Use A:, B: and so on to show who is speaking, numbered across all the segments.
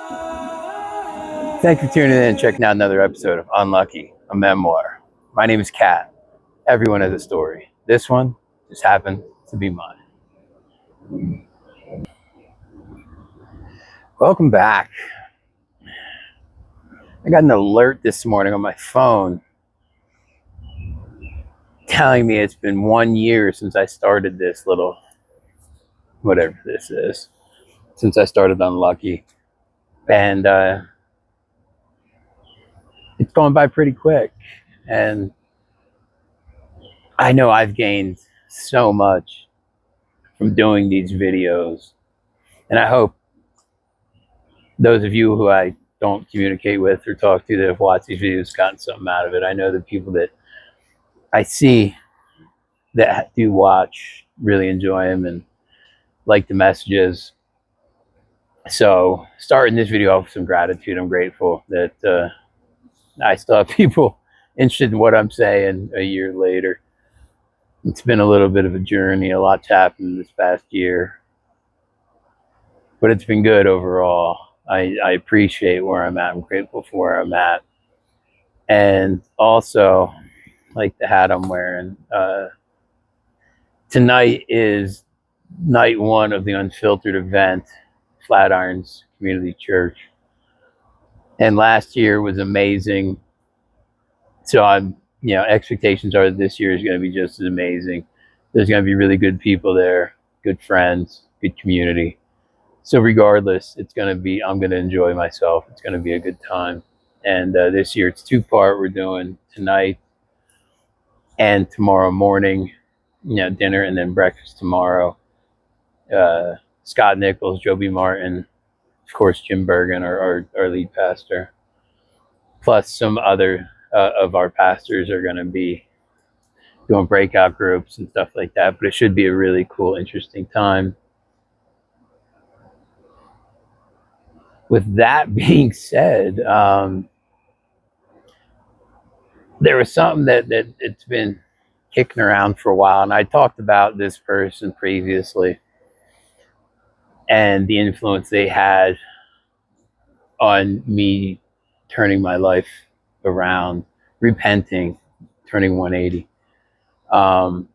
A: Thank you for tuning in and checking out another episode of Unlucky, a memoir. My name is Kat. Everyone has a story. This one just happened to be mine. Welcome back. I got an alert this morning on my phone telling me it's been 1 year since I started this little, whatever this is, since I started Unlucky. And it's gone by pretty quick. And I know I've gained so much from doing these videos. And I hope those of you who I don't communicate with or talk to that have watched these videos gotten something out of it. I know the people that I see that do watch really enjoy them and like the messages. So starting this video off with some gratitude. I'm grateful that I still have people interested in what I'm saying a year later. It's been a little bit of a journey. A lot's happened this past year, but it's been good overall. I appreciate where I'm at. I'm grateful for where I'm at. And also, like the hat I'm wearing, tonight is night one of the Unfiltered event, Flatirons Community Church. And last year was amazing. So expectations are that this year is going to be just as amazing. There's going to be really good people there, good friends, good community. So regardless, I'm going to enjoy myself. It's going to be a good time. And this year it's two-part. We're doing tonight and tomorrow morning, dinner and then breakfast tomorrow. Scott Nichols, Joby Martin, of course, Jim Bergen, our lead pastor, plus some other of our pastors are going to be doing breakout groups and stuff like that. But it should be a really cool, interesting time. With that being said, there was something that it's been kicking around for a while, and I talked about this person previously and the influence they had on me turning my life around, repenting, turning 180. And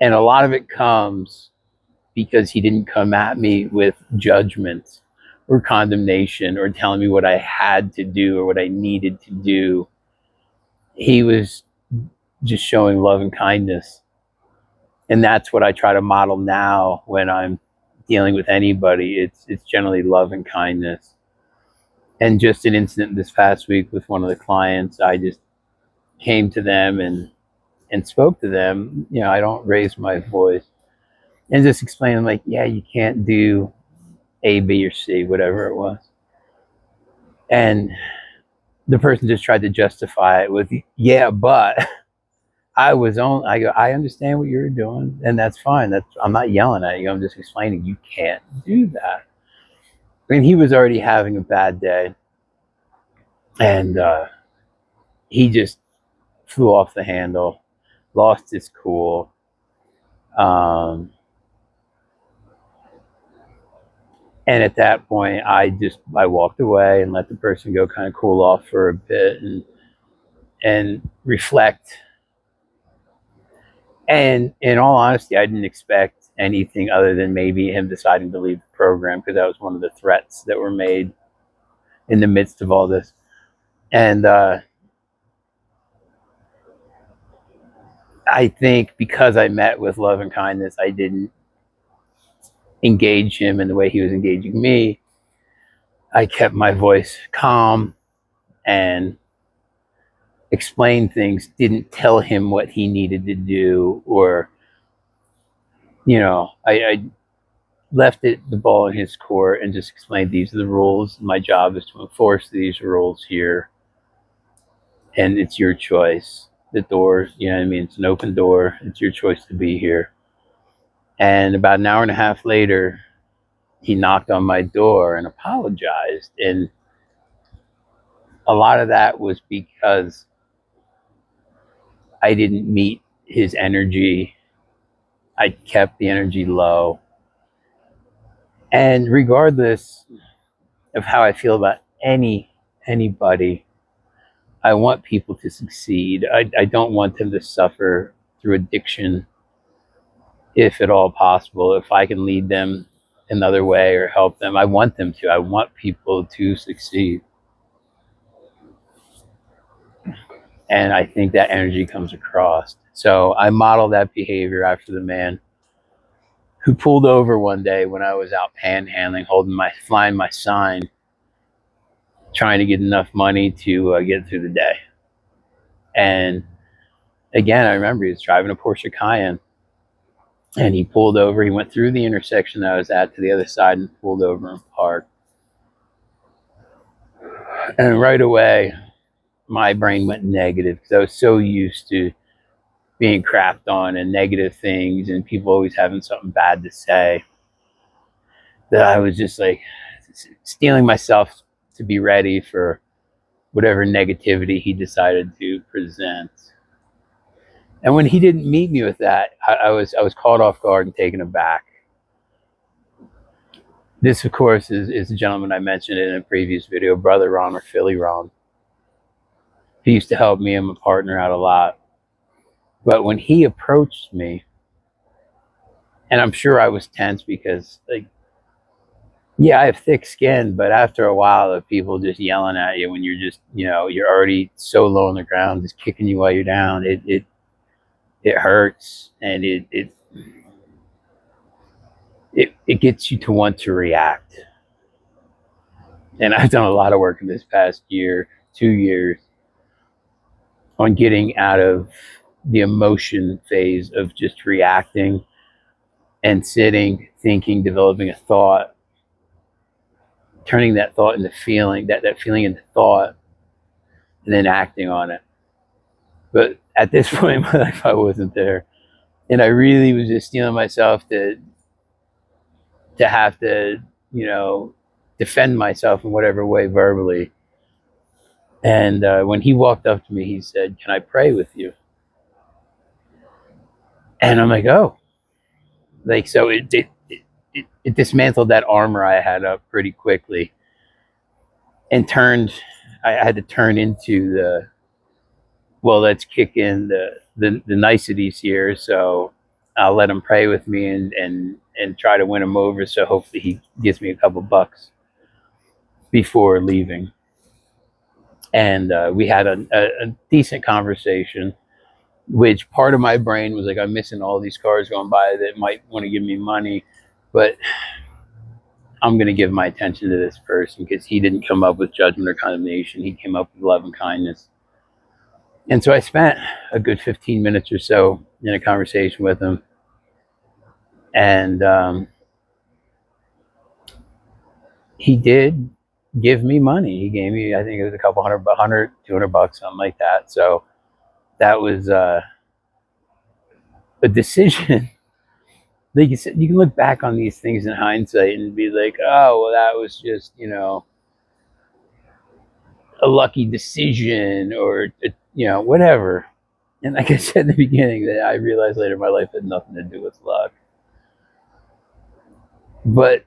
A: a lot of it comes because he didn't come at me with judgment or condemnation or telling me what I had to do or what I needed to do. He was just showing love and kindness. And that's what I try to model now when I'm dealing with anybody. It's generally love and kindness. And just an incident this past week with one of the clients, I just came to them and spoke to them. I don't raise my voice. And just explain them, like, yeah, you can't do A, B, or C, whatever it was. And the person just tried to justify it with, yeah, but I go, I understand what you're doing, and that's fine. I'm not yelling at you. I'm just explaining you can't do that. I mean, he was already having a bad day, and he just flew off the handle, lost his cool. And at that point, I walked away and let the person go kind of cool off for a bit and reflect. And in all honesty, I didn't expect anything other than maybe him deciding to leave the program, because that was one of the threats that were made in the midst of all this. And I think because I met with love and kindness, I didn't engage him in the way he was engaging me. I kept my voice calm and explained things, didn't tell him what he needed to do, or, I left the ball in his court and just explained, these are the rules. My job is to enforce these rules here, and it's your choice. The door, it's an open door. It's your choice to be here. And about an hour and a half later, he knocked on my door and apologized. And a lot of that was because I didn't meet his energy. I kept the energy low. And regardless of how I feel about anybody, I want people to succeed. I don't want them to suffer through addiction, if at all possible. If I can lead them another way or help them, I want them to. I want people to succeed. And I think that energy comes across. So I model that behavior after the man who pulled over one day when I was out panhandling, flying my sign, trying to get enough money to get through the day. And again, I remember he was driving a Porsche Cayenne, and he pulled over. He went through the intersection that I was at to the other side and pulled over and parked. And right away, my brain went negative because I was so used to being crapped on and negative things and people always having something bad to say, that I was just like steeling myself to be ready for whatever negativity he decided to present. And when he didn't meet me with that, I was caught off guard and taken aback. This, of course, is the gentleman I mentioned in a previous video, Brother Ron, or Philly Ron. He used to help me and my partner out a lot. But when he approached me, and I'm sure I was tense because, like, yeah, I have thick skin, but after a while of people just yelling at you when you're just, you're already so low on the ground, just kicking you while you're down, it hurts, and it gets you to want to react. And I've done a lot of work in this past year, 2 years, on getting out of the emotion phase of just reacting and sitting, thinking, developing a thought, turning that thought into feeling, that feeling into thought, and then acting on it. But at this point in my life, I wasn't there. And I really was just steeling myself to have to, defend myself in whatever way verbally. And when he walked up to me, he said, "Can I pray with you?" And I'm like, "Oh." Like, so it dismantled that armor I had up pretty quickly, and I had to turn into let's kick in the niceties here. So I'll let him pray with me and try to win him over. So hopefully he gives me a couple bucks before leaving. And we had a decent conversation, which part of my brain was like, I'm missing all these cars going by that might want to give me money, but I'm going to give my attention to this person because he didn't come up with judgment or condemnation. He came up with love and kindness. And so I spent a good 15 minutes or so in a conversation with him. And he did give me money. He gave me, I think it was a couple $100, $200, something like that. So that was a decision. Like you said, you can look back on these things in hindsight and be like, oh, well, that was just, a lucky decision or, whatever. And like I said in the beginning, that I realized later my life had nothing to do with luck. But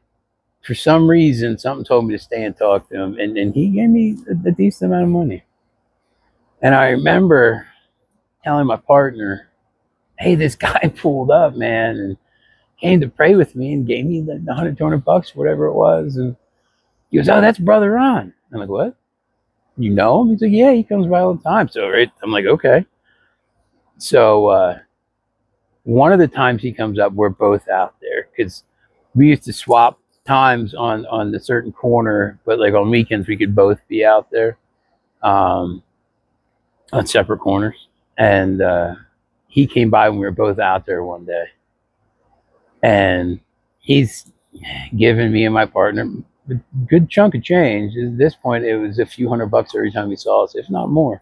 A: for some reason, something told me to stay and talk to him. And he gave me a decent amount of money. And I remember telling my partner, hey, this guy pulled up, man, and came to pray with me and gave me the $100, $200, whatever it was. And he goes, oh, that's Brother Ron. I'm like, what? You know him? He's like, yeah, he comes by all the time. So I'm like, okay. So one of the times he comes up, we're both out there because we used to swap times on the certain corner, but like on weekends we could both be out there on separate corners. And he came by when we were both out there one day, and he's given me and my partner a good chunk of change. At this point, it was a few $100 every time he saw us, if not more.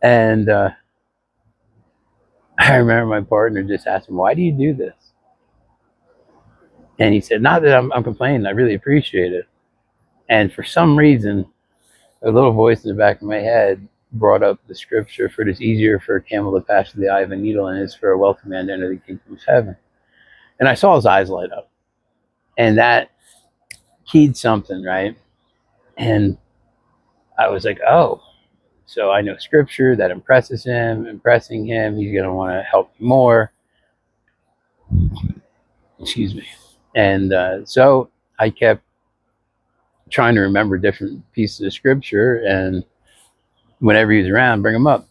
A: And I remember my partner just asked him, why do you do this? And he said, not that I'm complaining, I really appreciate it. And for some reason, a little voice in the back of my head brought up the scripture, for it is easier for a camel to pass through the eye of a needle than it is for a wealthy man to enter the kingdom of heaven. And I saw his eyes light up. And that keyed something, right? And I was like, oh, so I know scripture that impresses him, impressing him. He's going to want to help me more. Excuse me. And so I kept trying to remember different pieces of scripture, and whenever he was around, bring them up.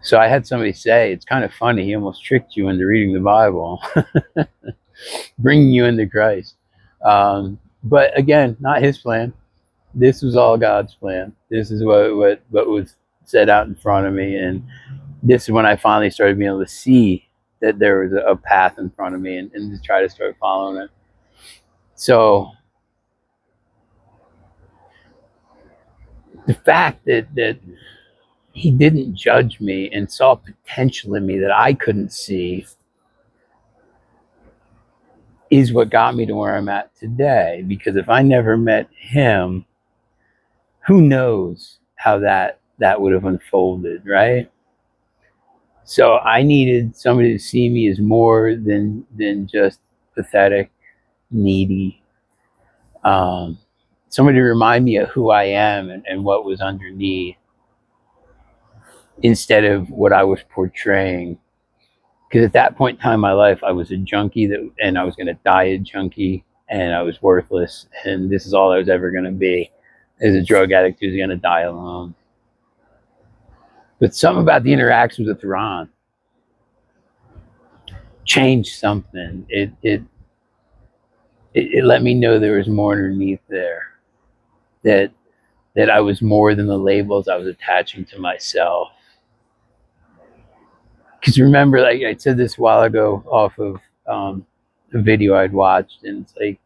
A: So I had somebody say, it's kind of funny, he almost tricked you into reading the Bible, bringing you into Christ. But again, not his plan. This was all God's plan. This is what was set out in front of me. And this is when I finally started being able to see that there was a path in front of me, and to try to start following it. So the fact that he didn't judge me and saw potential in me that I couldn't see is what got me to where I'm at today. Because if I never met him, who knows how that would have unfolded, right? So I needed somebody to see me as more than just pathetic, needy. Somebody to remind me of who I am and what was underneath, instead of what I was portraying. Because at that point in time in my life, I was a junkie, and I was going to die a junkie, and I was worthless, and this is all I was ever going to be, as a drug addict who's going to die alone. But something about the interactions with Ron changed something. It let me know there was more underneath there, that I was more than the labels I was attaching to myself. Because remember, like I said this a while ago off of a video I'd watched, and it's like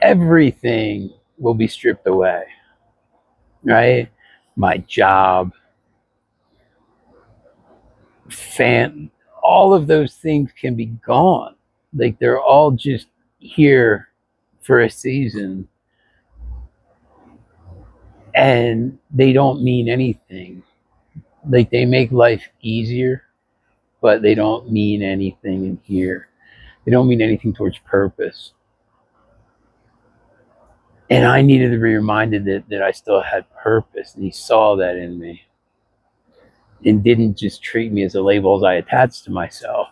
A: everything will be stripped away, right? My job, all of those things can be gone. Like they're all just here for a season, and they don't mean anything. Like they make life easier, but they don't mean anything in here. They don't mean anything towards purpose. And I needed to be reminded that I still had purpose, and he saw that in me and didn't just treat me as the labels I attached to myself.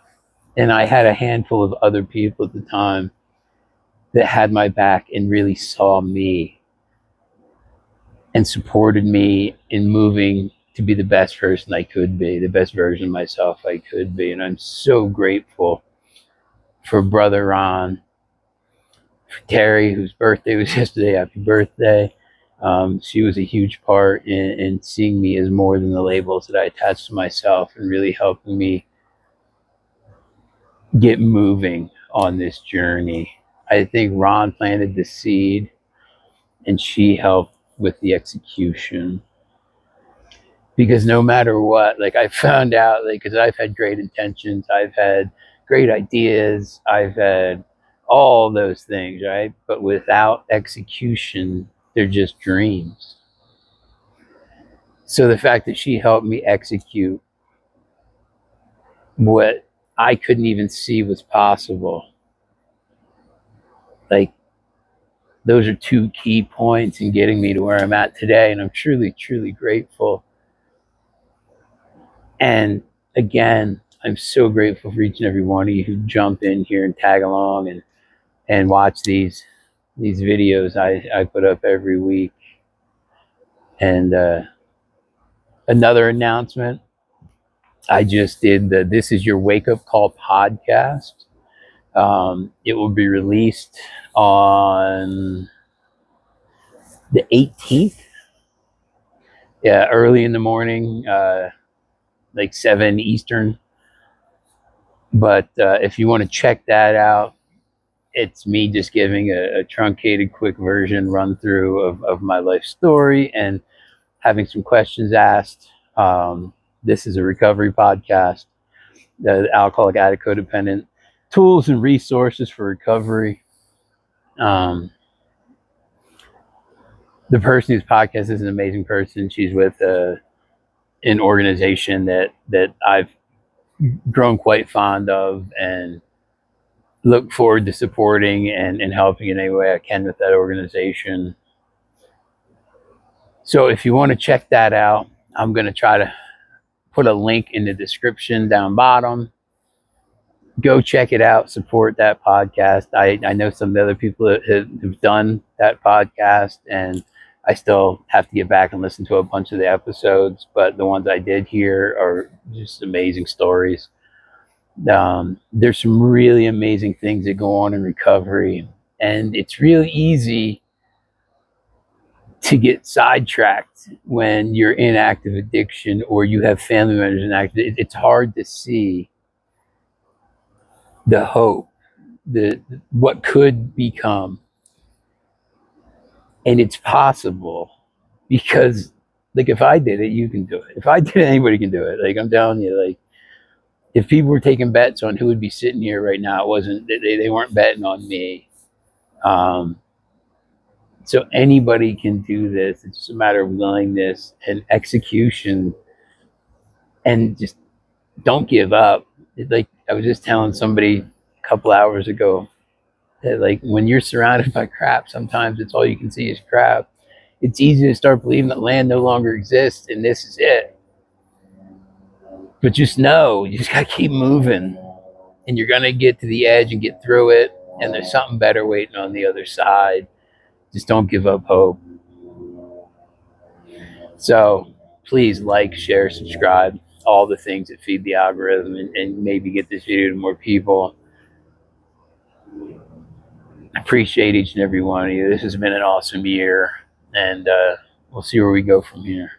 A: And I had a handful of other people at the time that had my back and really saw me and supported me in moving to be the best person I could be, the best version of myself I could be. And I'm so grateful for Brother Ron, for Terry, whose birthday was yesterday. Happy birthday. She was a huge part in seeing me as more than the labels that I attached to myself, and really helping me get moving on this journey. I think Ron planted the seed, and she helped with the execution. Because no matter what, like I found out, like, because I've had great intentions, I've had great ideas, I've had all those things, right? But without execution, they're just dreams. So the fact that she helped me execute what I couldn't even see was possible, like, those are two key points in getting me to where I'm at today. And I'm truly, truly grateful. And again, I'm so grateful for each and every one of you who jump in here and tag along and watch these videos I put up every week. And another announcement, I just did the This Is Your Wake Up Call podcast. It will be released on the 18th. Yeah, early in the morning, like 7 Eastern. But if you want to check that out, it's me just giving a truncated, quick version run through of my life story and having some questions asked. This is a recovery podcast, the Alcoholic Addict Codependent Tools and Resources for Recovery. The person whose podcast is an amazing person. She's with an organization that I've grown quite fond of, and look forward to supporting and helping in any way I can with that organization. So if you want to check that out, I'm going to try to put a link in the description down bottom. Go check it out, support that podcast. I know some of the other people that have done that podcast, and I still have to get back and listen to a bunch of the episodes, but the ones I did hear are just amazing stories. There's some really amazing things that go on in recovery, and it's really easy to get sidetracked when you're in active addiction or you have family members in active. It's hard to see the hope, the what could become, and it's possible because, like, if I did it, you can do it. If I did it, anybody can do it. Like, I'm telling you, like, if people were taking bets on who would be sitting here right now, it wasn't they weren't betting on me. So anybody can do this. It's just a matter of willingness and execution, and just don't give up. Like I was just telling somebody a couple hours ago that, like, when you're surrounded by crap, sometimes it's all you can see is crap. It's easy to start believing that land no longer exists and this is it. But just know, you just gotta keep moving, and you're gonna get to the edge and get through it. And there's something better waiting on the other side. Just don't give up hope. So please like, share, subscribe, all the things that feed the algorithm, and maybe get this video to more people. I appreciate each and every one of you. This has been an awesome year, and we'll see where we go from here.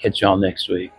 A: Catch y'all next week.